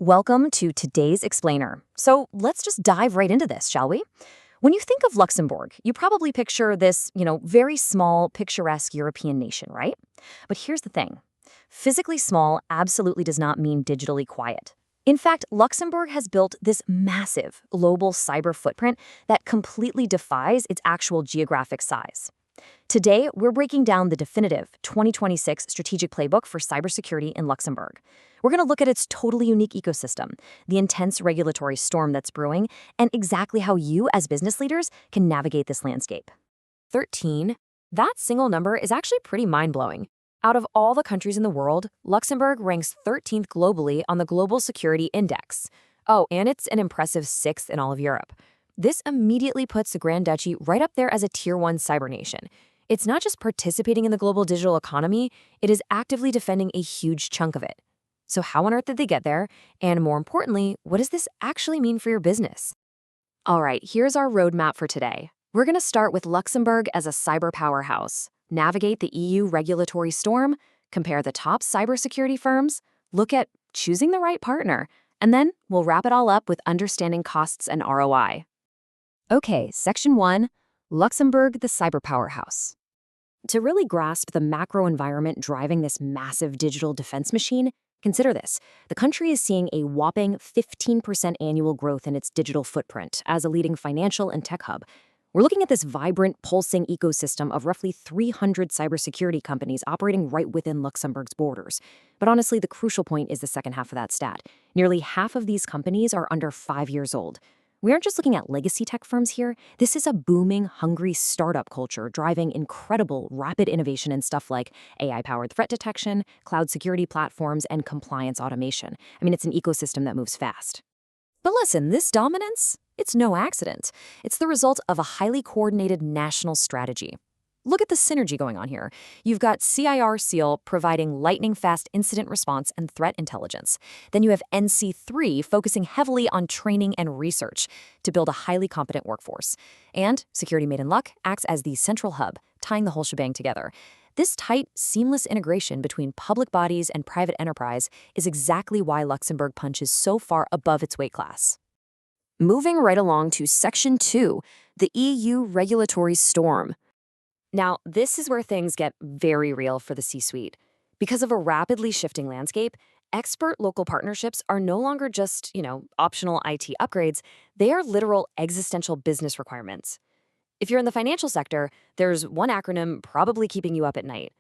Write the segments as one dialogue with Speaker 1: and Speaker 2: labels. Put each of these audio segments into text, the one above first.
Speaker 1: Welcome to today's explainer. So let's just dive right into this, shall we? When you think of Luxembourg, you probably picture this, very small, picturesque European nation, right? But here's the thing. Physically small absolutely does not mean digitally quiet. In fact, Luxembourg has built this massive global cyber footprint that completely defies its actual geographic size. Today, we're breaking down the definitive 2026 strategic playbook for cybersecurity in Luxembourg. We're going to look at its totally unique ecosystem, the intense regulatory storm that's brewing, and exactly how you, as business leaders, can navigate this landscape. 13. That single number is actually pretty mind-blowing. Out of all the countries in the world, Luxembourg ranks 13th globally on the Global Security Index. Oh, and it's an impressive 6th in all of Europe. This immediately puts the Grand Duchy right up there as a Tier 1 cyber nation. It's not just participating in the global digital economy, it is actively defending a huge chunk of it. So how on earth did they get there? And more importantly, what does this actually mean for your business? All right, here's our roadmap for today. We're going to start with Luxembourg as a cyber powerhouse, navigate the EU regulatory storm, compare the top cybersecurity firms, look at choosing the right partner, and then we'll wrap it all up with understanding costs and ROI. Okay, Section 1, Luxembourg, the cyber powerhouse. To really grasp the macro environment driving this massive digital defense machine, consider this. The country is seeing a whopping 15% annual growth in its digital footprint as a leading financial and tech hub. We're looking at this vibrant, pulsing ecosystem of roughly 300 cybersecurity companies operating right within Luxembourg's borders. But honestly, the crucial point is the second half of that stat. Nearly half of these companies are under 5 years old. We aren't just looking at legacy tech firms here. This is a booming, hungry startup culture driving incredible, rapid innovation in stuff like AI-powered threat detection, cloud security platforms, and compliance automation. It's an ecosystem that moves fast. But listen, this dominance, it's no accident. It's the result of a highly coordinated national strategy. Look at the synergy going on here. You've got CIR SEAL providing lightning-fast incident response and threat intelligence. Then you have NC3 focusing heavily on training and research to build a highly competent workforce. And Security Made in Luck acts as the central hub, tying the whole shebang together. This tight, seamless integration between public bodies and private enterprise is exactly why Luxembourg punches so far above its weight class. Moving right along to Section 2, the EU regulatory storm. Now, this is where things get very real for the C-suite. Because of a rapidly shifting landscape, expert local partnerships are no longer just, optional IT upgrades. They are literal existential business requirements. If you're in the financial sector, there's one acronym probably keeping you up at night: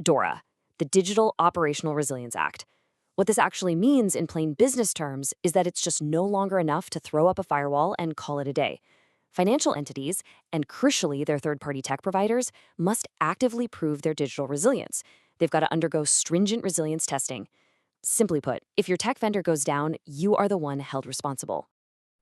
Speaker 1: DORA, the Digital Operational Resilience Act. What this actually means in plain business terms is that it's just no longer enough to throw up a firewall and call it a day. Financial entities, and crucially their third-party tech providers, must actively prove their digital resilience. They've got to undergo stringent resilience testing. Simply put, if your tech vendor goes down, you are the one held responsible.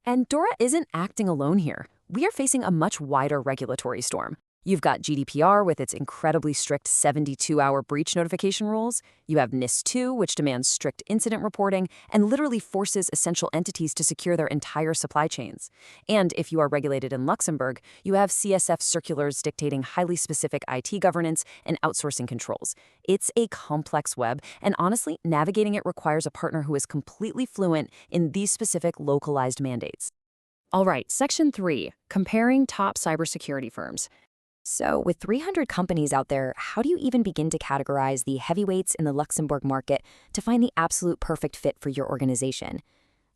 Speaker 1: And DORA isn't acting alone here. We are facing a much wider regulatory storm. You've got GDPR with its incredibly strict 72-hour breach notification rules. You have NIS2, which demands strict incident reporting and literally forces essential entities to secure their entire supply chains. And if you are regulated in Luxembourg, you have CSF circulars dictating highly specific IT governance and outsourcing controls. It's a complex web, and honestly, navigating it requires a partner who is completely fluent in these specific localized mandates. All right, Section 3, comparing top cybersecurity firms. So with 300 companies out there, how do you even begin to categorize the heavyweights in the Luxembourg market to find the absolute perfect fit for your organization?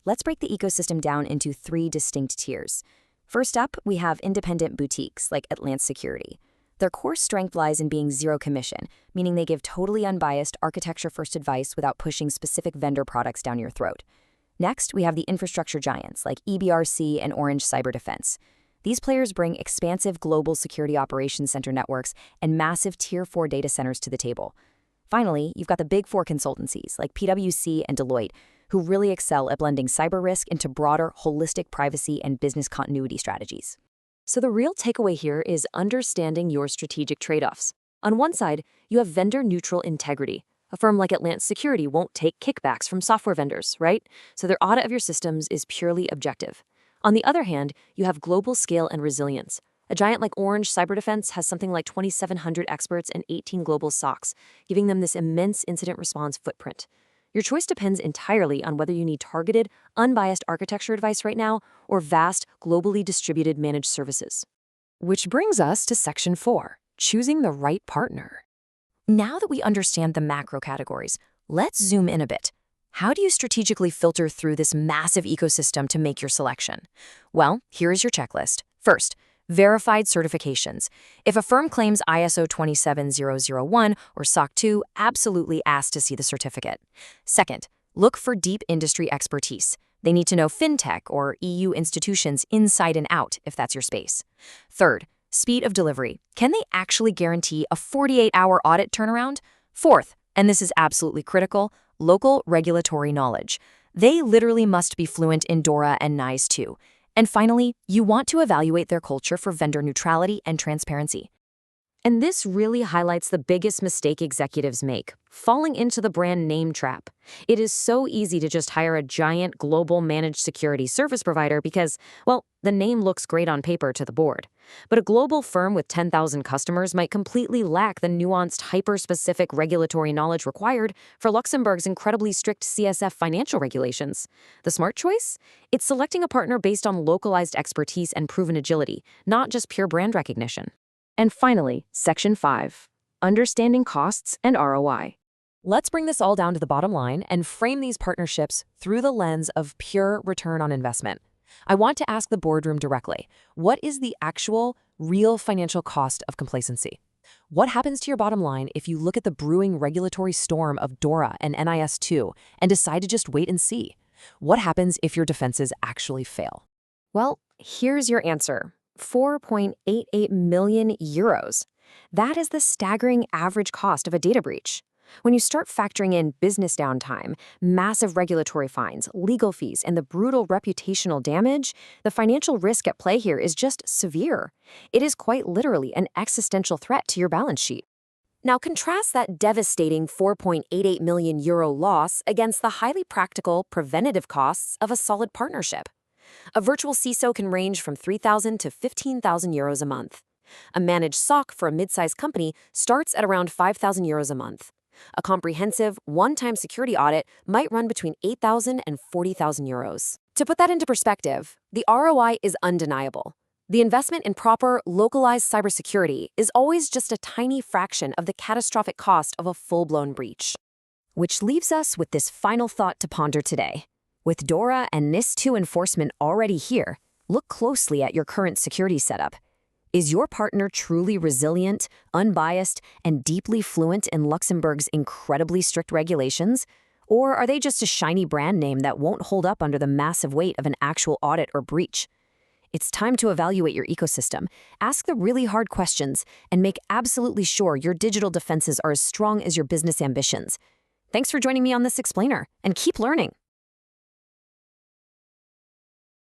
Speaker 1: Let's break the ecosystem down into 3 distinct tiers. First up, we have independent boutiques like Atlant Security. Their core strength lies in being zero commission, meaning they give totally unbiased architecture-first advice without pushing specific vendor products down your throat. Next, we have the infrastructure giants like EBRC and Orange Cyber Defense. These players bring expansive global security operations center networks and massive Tier 4 data centers to the table. Finally, you've got the Big 4 consultancies like PwC and Deloitte, who really excel at blending cyber risk into broader, holistic privacy and business continuity strategies. So the real takeaway here is understanding your strategic trade-offs. On one side, you have vendor-neutral integrity. A firm like Atlant Security won't take kickbacks from software vendors, right? So their audit of your systems is purely objective. On the other hand, you have global scale and resilience. A giant like Orange Cyber Defense has something like 2,700 experts and 18 global SOCs, giving them this immense incident response footprint. Your choice depends entirely on whether you need targeted, unbiased architecture advice right now or vast, globally distributed managed services. Which brings us to Section 4, choosing the right partner. Now that we understand the macro categories, let's zoom in a bit. How do you strategically filter through this massive ecosystem to make your selection? Well, here is your checklist. First, verified certifications. If a firm claims ISO 27001 or SOC 2, absolutely ask to see the certificate. Second, look for deep industry expertise. They need to know fintech or EU institutions inside and out if that's your space. Third, speed of delivery. Can they actually guarantee a 48-hour audit turnaround? Fourth, and this is absolutely critical, local regulatory knowledge. They literally must be fluent in DORA and NIS 2. And finally, you want to evaluate their culture for vendor neutrality and transparency. And this really highlights the biggest mistake executives make, falling into the brand name trap. It is so easy to just hire a giant global managed security service provider because, well, the name looks great on paper to the board. But a global firm with 10,000 customers might completely lack the nuanced, hyper-specific regulatory knowledge required for Luxembourg's incredibly strict CSF financial regulations. The smart choice? It's selecting a partner based on localized expertise and proven agility, not just pure brand recognition. And finally, Section 5, understanding costs and ROI. Let's bring this all down to the bottom line and frame these partnerships through the lens of pure return on investment. I want to ask the boardroom directly, what is the actual, real financial cost of complacency? What happens to your bottom line if you look at the brewing regulatory storm of DORA and NIS 2 and decide to just wait and see? What happens if your defenses actually fail? Well, here's your answer. 4.88 million euros. That is the staggering average cost of a data breach. When you start factoring in business downtime, massive regulatory fines, legal fees, and the brutal reputational damage, the financial risk at play here is just severe. It is quite literally an existential threat to your balance sheet. Now contrast that devastating 4.88 million euro loss against the highly practical, preventative costs of a solid partnership. A virtual CISO can range from 3,000 to 15,000 euros a month. A managed SOC for a mid-sized company starts at around 5,000 euros a month. A comprehensive, one-time security audit might run between 8,000 and 40,000 euros. To put that into perspective, the ROI is undeniable. The investment in proper, localized cybersecurity is always just a tiny fraction of the catastrophic cost of a full-blown breach. Which leaves us with this final thought to ponder today. With DORA and NIS 2 enforcement already here, look closely at your current security setup. Is your partner truly resilient, unbiased, and deeply fluent in Luxembourg's incredibly strict regulations? Or are they just a shiny brand name that won't hold up under the massive weight of an actual audit or breach? It's time to evaluate your ecosystem, ask the really hard questions, and make absolutely sure your digital defenses are as strong as your business ambitions. Thanks for joining me on this explainer, and keep learning.